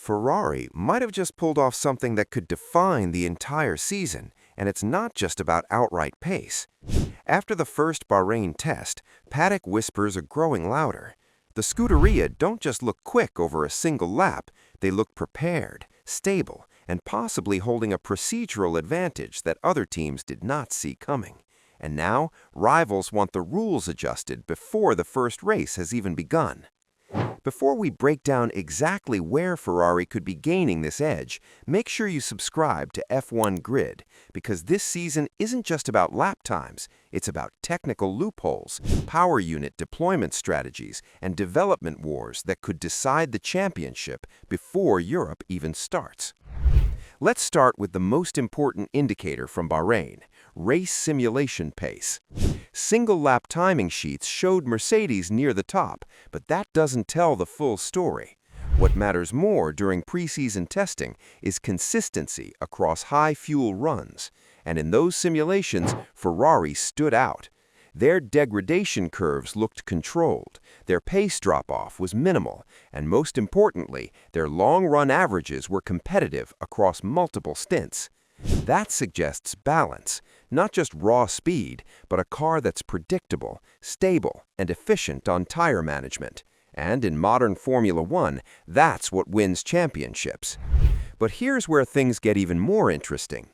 Ferrari might have just pulled off something that could define the entire season, and it's not just about outright pace. After the first Bahrain test, paddock whispers are growing louder. The Scuderia don't just look quick over a single lap, they look prepared, stable, and possibly holding a procedural advantage that other teams did not see coming. And now, rivals want the rules adjusted before the first race has even begun. Before we break down exactly where Ferrari could be gaining this edge, make sure you subscribe to F1 Grid, because this season isn't just about lap times, it's about technical loopholes, power unit deployment strategies, and development wars that could decide the championship before Europe even starts. Let's start with the most important indicator from Bahrain: race simulation pace. Single-lap timing sheets showed Mercedes near the top, but that doesn't tell the full story. What matters more during preseason testing is consistency across high-fuel runs, and in those simulations, Ferrari stood out. Their degradation curves looked controlled, their pace drop-off was minimal, and most importantly, their long-run averages were competitive across multiple stints. That suggests balance, not just raw speed, but a car that's predictable, stable, and efficient on tire management. And in modern Formula One, that's what wins championships. But here's where things get even more interesting.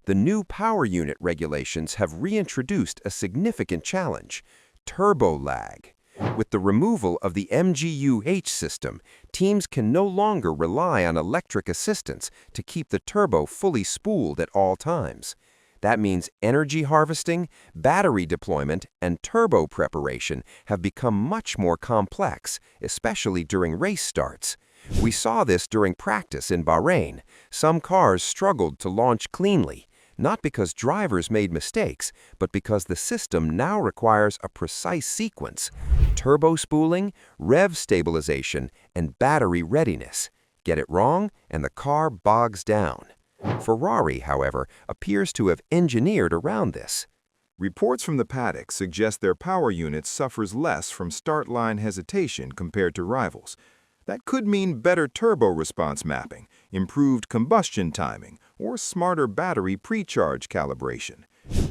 The new power unit regulations have reintroduced a significant challenge: turbo lag. With the removal of the MGU-H system, teams can no longer rely on electric assistance to keep the turbo fully spooled at all times. That means energy harvesting, battery deployment, and turbo preparation have become much more complex, especially during race starts. We saw this during practice in Bahrain. Some cars struggled to launch cleanly, not because drivers made mistakes, but because the system now requires a precise sequence: turbo spooling, rev stabilization, and battery readiness. Get it wrong, and the car bogs down. Ferrari, however, appears to have engineered around this. Reports from the paddock suggest their power unit suffers less from start line hesitation compared to rivals. That could mean better turbo response mapping, improved combustion timing, or smarter battery pre-charge calibration.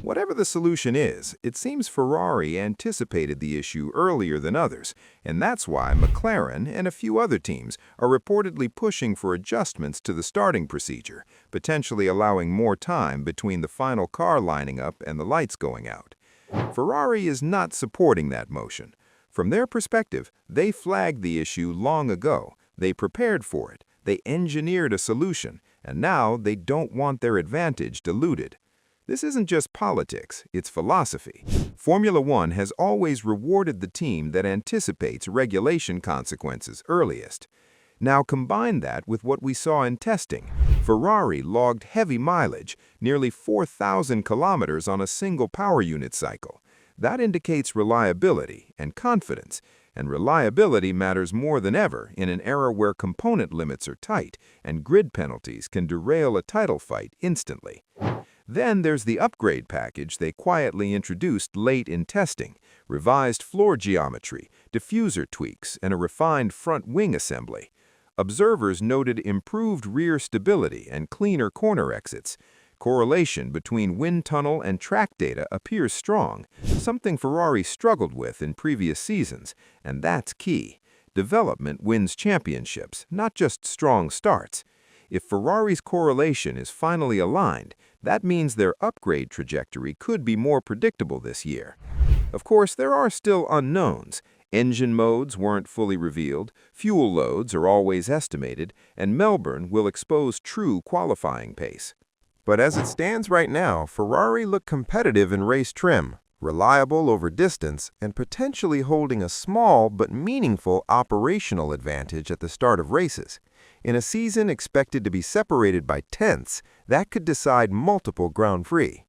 Whatever the solution is, it seems Ferrari anticipated the issue earlier than others, and that's why McLaren and a few other teams are reportedly pushing for adjustments to the starting procedure, potentially allowing more time between the final car lining up and the lights going out. Ferrari is not supporting that motion. From their perspective, they flagged the issue long ago, they prepared for it, they engineered a solution, and now they don't want their advantage diluted. This isn't just politics, it's philosophy. Formula One has always rewarded the team that anticipates regulation consequences earliest. Now combine that with what we saw in testing. Ferrari logged heavy mileage, nearly 4,000 kilometers on a single power unit cycle. That indicates reliability and confidence, and reliability matters more than ever in an era where component limits are tight and grid penalties can derail a title fight instantly. Then there's the upgrade package they quietly introduced late in testing: revised floor geometry, diffuser tweaks, and a refined front wing assembly. Observers noted improved rear stability and cleaner corner exits. Correlation between wind tunnel and track data appears strong, something Ferrari struggled with in previous seasons, and that's key. Development wins championships, not just strong starts. If Ferrari's correlation is finally aligned, that means their upgrade trajectory could be more predictable this year. Of course, there are still unknowns. Engine modes weren't fully revealed, fuel loads are always estimated, and Melbourne will expose true qualifying pace. But as it stands right now, Ferrari look competitive in race trim, reliable over distance, and potentially holding a small but meaningful operational advantage at the start of races. In a season expected to be separated by tenths, that could decide multiple Grand Prix.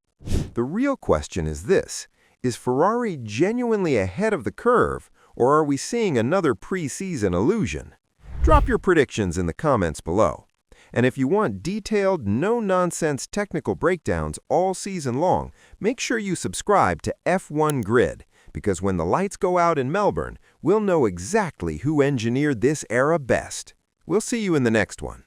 The real question is this: is Ferrari genuinely ahead of the curve, or are we seeing another preseason illusion? Drop your predictions in the comments below. And if you want detailed, no-nonsense technical breakdowns all season long, make sure you subscribe to F1 Grid, because when the lights go out in Melbourne, we'll know exactly who engineered this era best. We'll see you in the next one.